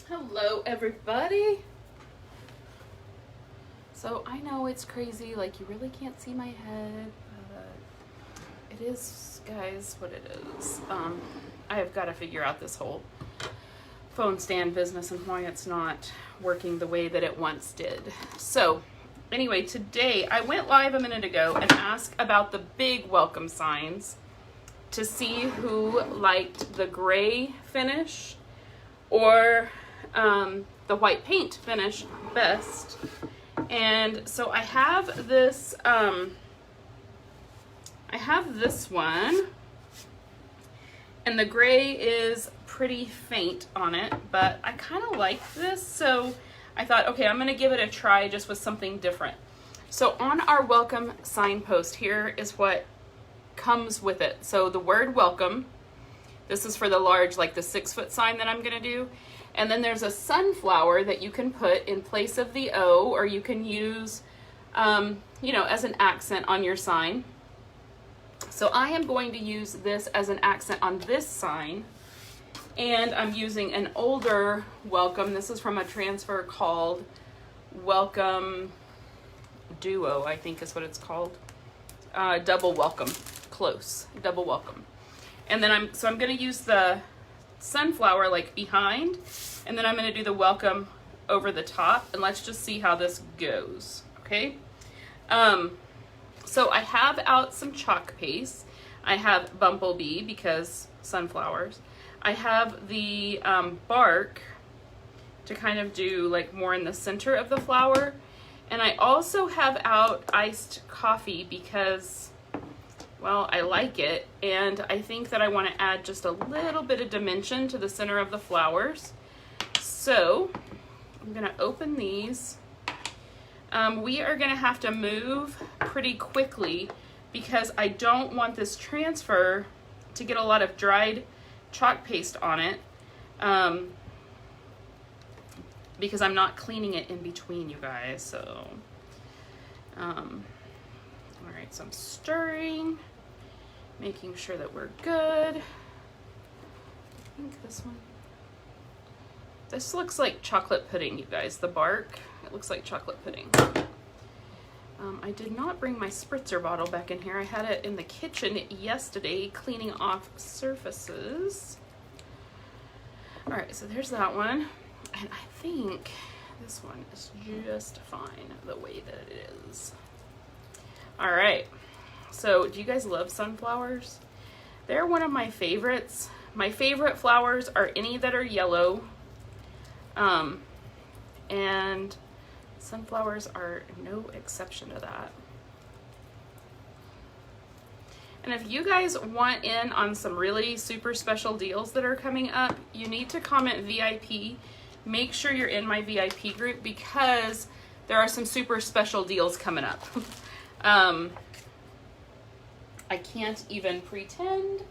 Hello everybody. So I know it's crazy, like you really can't see my head, but it is, guys, what it is. I have got to figure out this whole phone stand business and why it's not working the way that it once did. So anyway, today I went live a minute ago and asked about the big welcome signs to see who liked the gray finish or the white paint finish best. And so I have this one, and the gray is pretty faint on it, but I kind of like this, so I thought, okay, I'm gonna give it a try just with something different. So on our welcome signpost, here is what comes with it. So the word welcome, this is for the large, like the 6-foot sign that I'm gonna do. And then there's a sunflower that you can put in place of the O, or you can use, as an accent on your sign. So I am going to use this as an accent on this sign. And I'm using an older welcome. This is from a transfer called Welcome Duo, I think is what it's called. Double welcome, close, double welcome. And then I'm going to use the sunflower like behind, and then I'm going to do the welcome over the top, and let's just see how this goes. Okay. So I have out some chalk paste. I have bumblebee because sunflowers. I have the bark to kind of do like more in the center of the flower, and I also have out iced coffee because, well, I like it, and I think that I want to add just a little bit of dimension to the center of the flowers. So I'm going to open these. We are going to have to move pretty quickly because I don't want this transfer to get a lot of dried chalk paste on it, because I'm not cleaning it in between, you guys. So, all right, so I'm stirring, making sure that we're good. I think this looks like chocolate pudding, you guys. The bark, it looks like chocolate pudding. I did not bring my spritzer bottle back in here. I had it in the kitchen yesterday cleaning off surfaces. All right, so there's that one. And I think this one is just fine the way that it is. All right, so do you guys love sunflowers? They're one of my favorites. My favorite flowers are any that are yellow, and sunflowers are no exception to that. And if you guys want in on some really super special deals that are coming up, you need to comment VIP. Make sure you're in my VIP group because there are some super special deals coming up. I can't even pretend.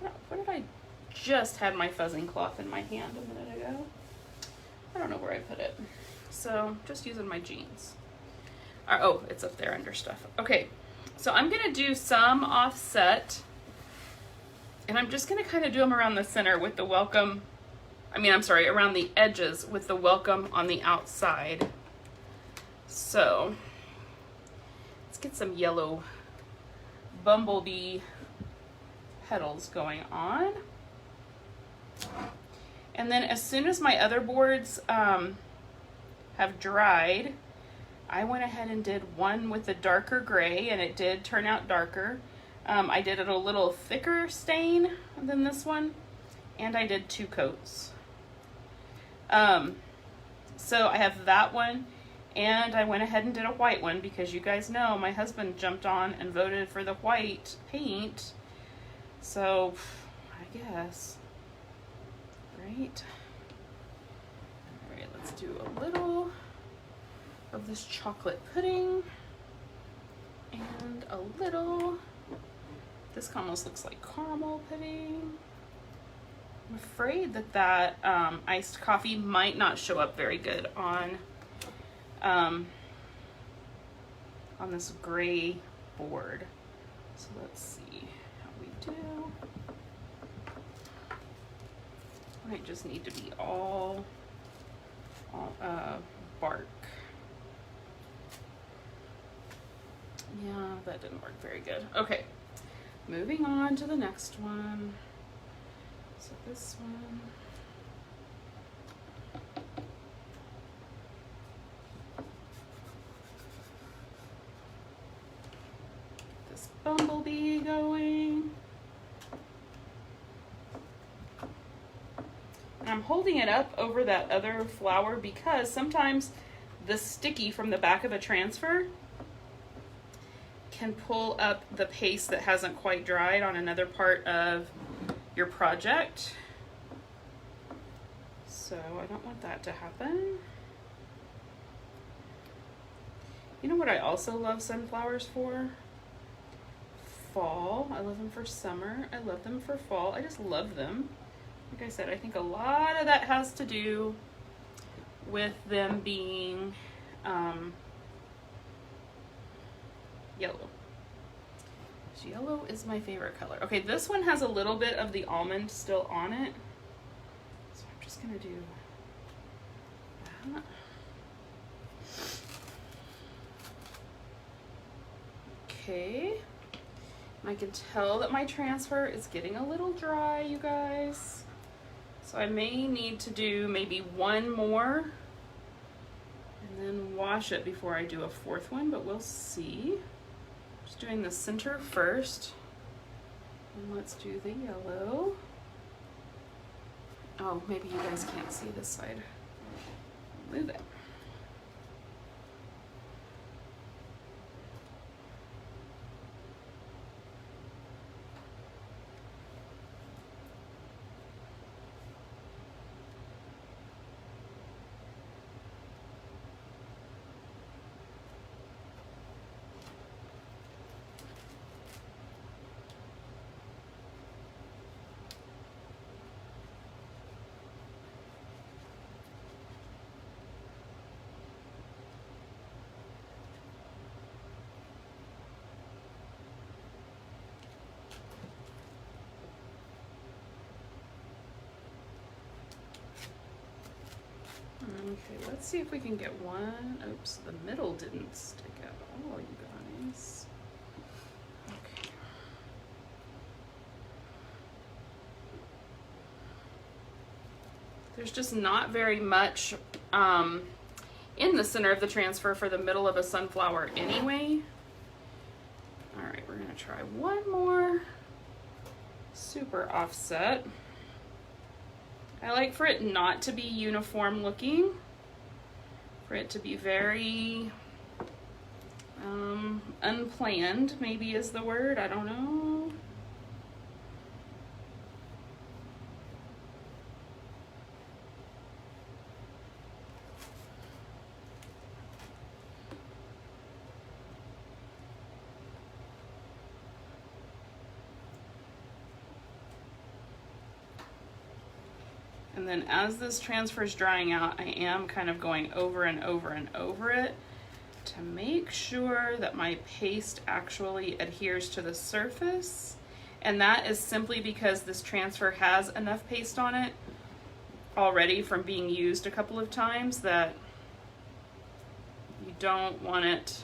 What did I just had my fuzzing cloth in my hand a minute ago? I don't know where I put it. So just using my jeans. Oh, it's up there under stuff. Okay, so I'm gonna do some offset, and I'm just gonna kind of do them around the center with the welcome. Around the edges with the welcome on the outside. So let's get some yellow bumblebee petals going on. And then as soon as my other boards have dried, I went ahead and did one with the darker gray, and it did turn out darker. I did it a little thicker stain than this one, and I did 2 coats. So I have that one, and I went ahead and did a white one because you guys know my husband jumped on and voted for the white paint. So I guess, right? All right, let's do a little of this chocolate pudding and a little, this almost looks like caramel pudding. I'm afraid that iced coffee might not show up very good on this gray board. So let's see how we do. Might just need to be all bark. Yeah, that didn't work very good. Okay, moving on to the next one. So this one. This bumblebee going. And I'm holding it up over that other flower because sometimes the sticky from the back of a transfer can pull up the paste that hasn't quite dried on another part of your project. So I don't want that to happen. You know what I also love sunflowers for? Fall. I love them for summer. I love them for fall. I just love them. Like I said, I think a lot of that has to do with them being yellow. Yellow is my favorite color. Okay, this one has a little bit of the almond still on it. So I'm just gonna do that. Okay. I can tell that my transfer is getting a little dry, you guys. So I may need to do maybe one more and then wash it before I do a fourth one, but we'll see. Just doing the center first. And let's do the yellow. Oh, maybe you guys can't see this side. Move it. Okay, let's see if we can get one. Oops, the middle didn't stick at all, you guys. Okay. There's just not very much in the center of the transfer for the middle of a sunflower anyway. All right, we're gonna try one more super offset. I like for it not to be uniform looking, for it to be very unplanned, maybe is the word, I don't know. And then as this transfer is drying out, I am kind of going over and over and over it to make sure that my paste actually adheres to the surface. And that is simply because this transfer has enough paste on it already from being used a couple of times that you don't want it,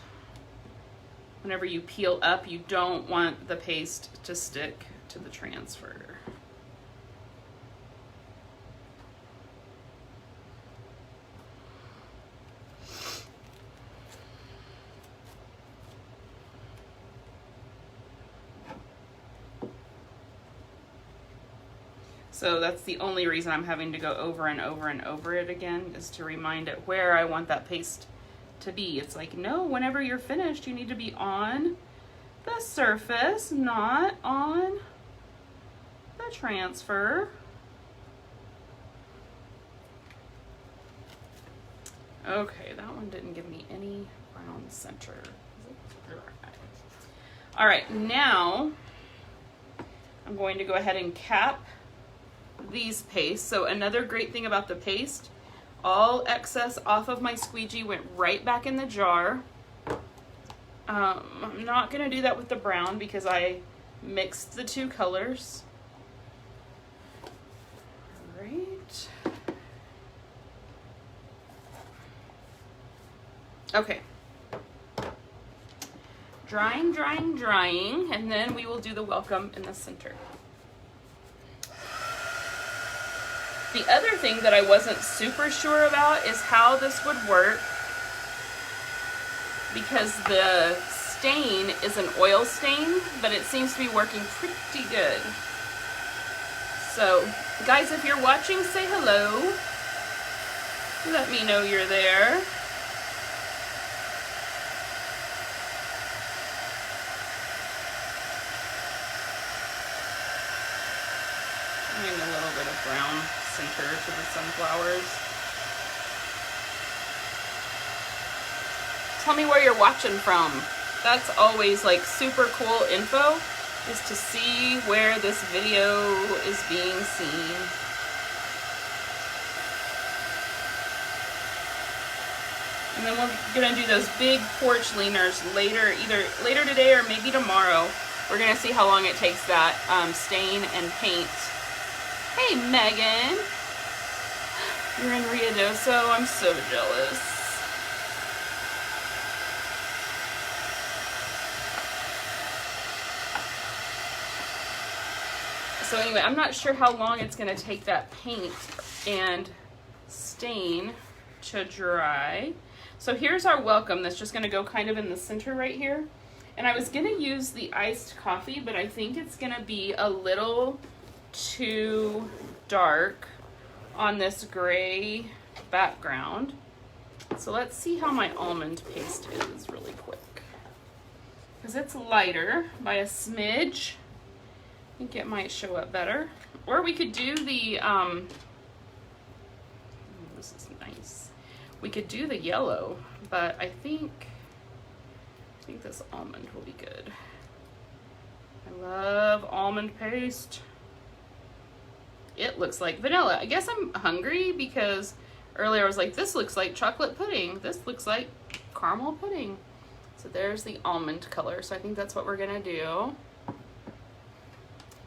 whenever you peel up, you don't want the paste to stick to the transfer. So that's the only reason I'm having to go over and over and over it again, is to remind it where I want that paste to be. It's like, no, whenever you're finished, you need to be on the surface, not on the transfer. Okay, that one didn't give me any brown center. All right, now I'm going to go ahead and cap these pastes. So another great thing about the paste, all excess off of my squeegee went right back in the jar. I'm not going to do that with the brown because I mixed the two colors. All right. Okay. Drying, drying, drying, and then we will do the welcome in the center. The other thing that I wasn't super sure about is how this would work, because the stain is an oil stain, but it seems to be working pretty good. So, guys, if you're watching, say hello. Let me know you're there. Adding a little bit of brown center to the sunflowers. Tell me where you're watching from. That's always like super cool info, is to see where this video is being seen. And then we're gonna do those big porch leaners later, either later today or maybe tomorrow. We're gonna see how long it takes that stain and paint. Hey Megan, you're in Ruidoso, I'm so jealous. So anyway, I'm not sure how long it's gonna take that paint and stain to dry. So here's our welcome that's just gonna go kind of in the center right here. And I was gonna use the iced coffee, but I think it's gonna be a little too dark on this gray background. So let's see how my almond paste is really quick. Because it's lighter by a smidge. I think it might show up better. Or we could do the, this is nice. We could do the yellow, but I think this almond will be good. I love almond paste. It looks like vanilla. I guess I'm hungry because earlier I was like, this looks like chocolate pudding. This looks like caramel pudding. So there's the almond color. So I think that's what we're gonna do.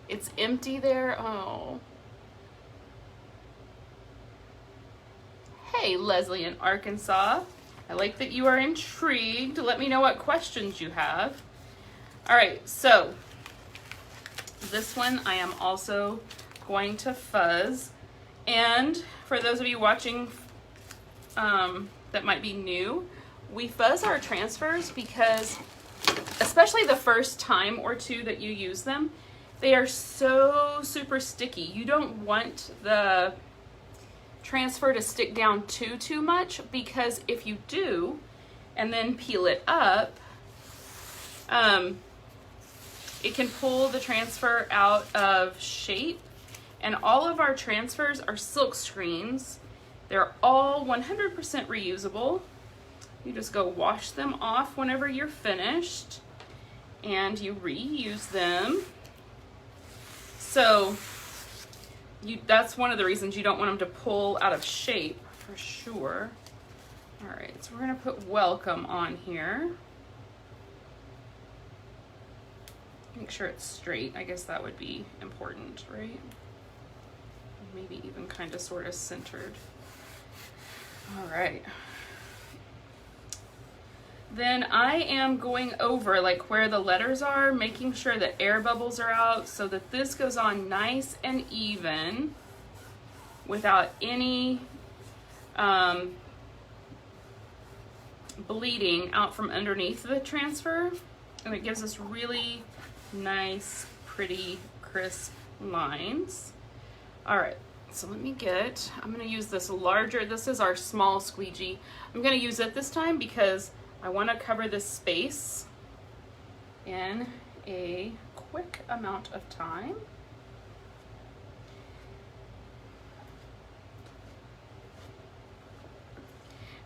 It's empty there. Oh. Hey, Leslie in Arkansas. I like that you are intrigued. Let me know what questions you have. All right, so this one I am also going to fuzz. And for those of you watching that might be new, we fuzz our transfers because, especially the first time or two that you use them, they are so super sticky. You don't want the transfer to stick down too much, because if you do and then peel it up, it can pull the transfer out of shape. And all of our transfers are silk screens. They're all 100% reusable. You just go wash them off whenever you're finished and you reuse them. So that's one of the reasons you don't want them to pull out of shape, for sure. All right, so we're gonna put welcome on here. Make sure it's straight. I guess that would be important, right? Maybe even kind of sort of centered. All right. Then I am going over like where the letters are, making sure that air bubbles are out so that this goes on nice and even without any bleeding out from underneath the transfer. And it gives us really nice, pretty, crisp lines. All right, so let me get, I'm gonna use this larger, this is our small squeegee. I'm gonna use it this time because I wanna cover this space in a quick amount of time.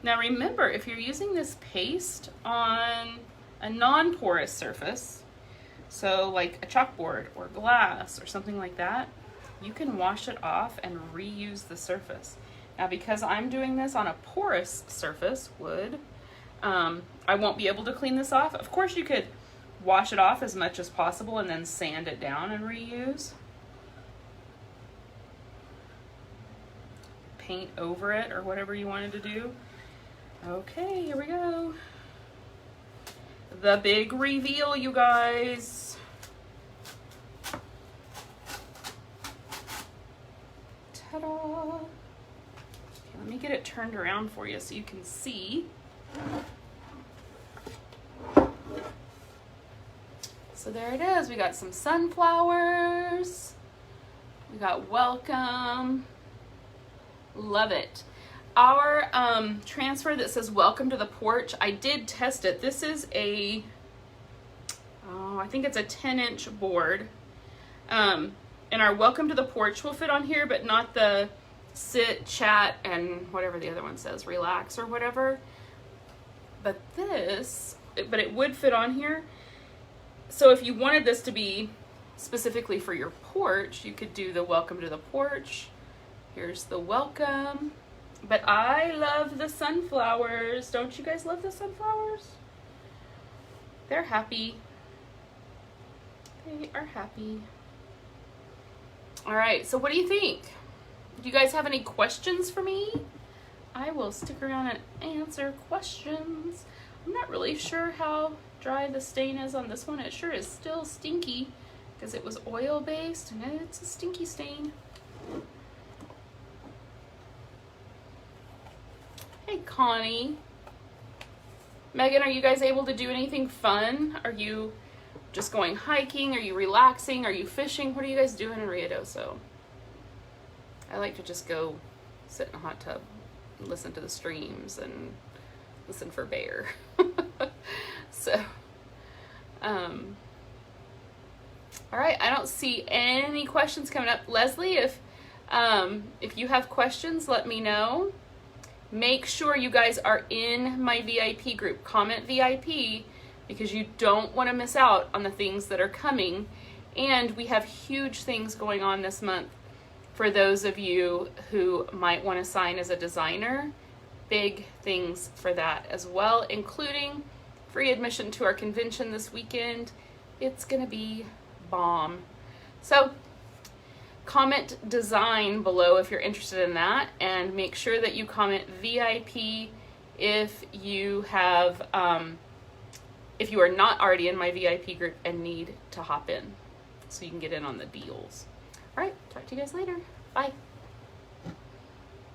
Now remember, if you're using this paste on a non-porous surface, so like a chalkboard or glass or something like that, you can wash it off and reuse the surface. Now because I'm doing this on a porous surface, wood, I won't be able to clean this off. Of course you could wash it off as much as possible and then sand it down and reuse. Paint over it or whatever you wanted to do. Okay, here we go. The big reveal, you guys. Ta-da! Okay, let me get it turned around for you so you can see. So there it is. We got some sunflowers. We got welcome. Love it. Our transfer that says welcome to the porch, I did test it. This is a, I think it's a 10-inch board. And our welcome to the porch will fit on here, but not the sit, chat, and whatever the other one says, relax or whatever. But it would fit on here. So if you wanted this to be specifically for your porch, you could do the welcome to the porch. Here's the welcome. But I love the sunflowers. Don't you guys love the sunflowers? They're happy. They are happy. All right, so what do you think? Do you guys have any questions for me? I will stick around and answer questions. I'm not really sure how dry the stain is on this one. It sure is still stinky because it was oil based and it's a stinky stain. Hey, Connie. Megan, are you guys able to do anything fun? Are you just going hiking? Are you relaxing? Are you fishing? What are you guys doing in Ruidoso? I like to just go sit in a hot tub and listen to the streams and listen for bear. So, all right, I don't see any questions coming up. Leslie, if you have questions, let me know. Make sure you guys are in my VIP group. Comment VIP because you don't want to miss out on the things that are coming. And we have huge things going on this month for those of you who might want to sign as a designer. Big things for that as well, including free admission to our convention this weekend. It's going to be bomb. So comment design below if you're interested in that, and make sure that you comment VIP if you have if you are not already in my VIP group and need to hop in so you can get in on the deals. All right, talk to you guys later. Bye.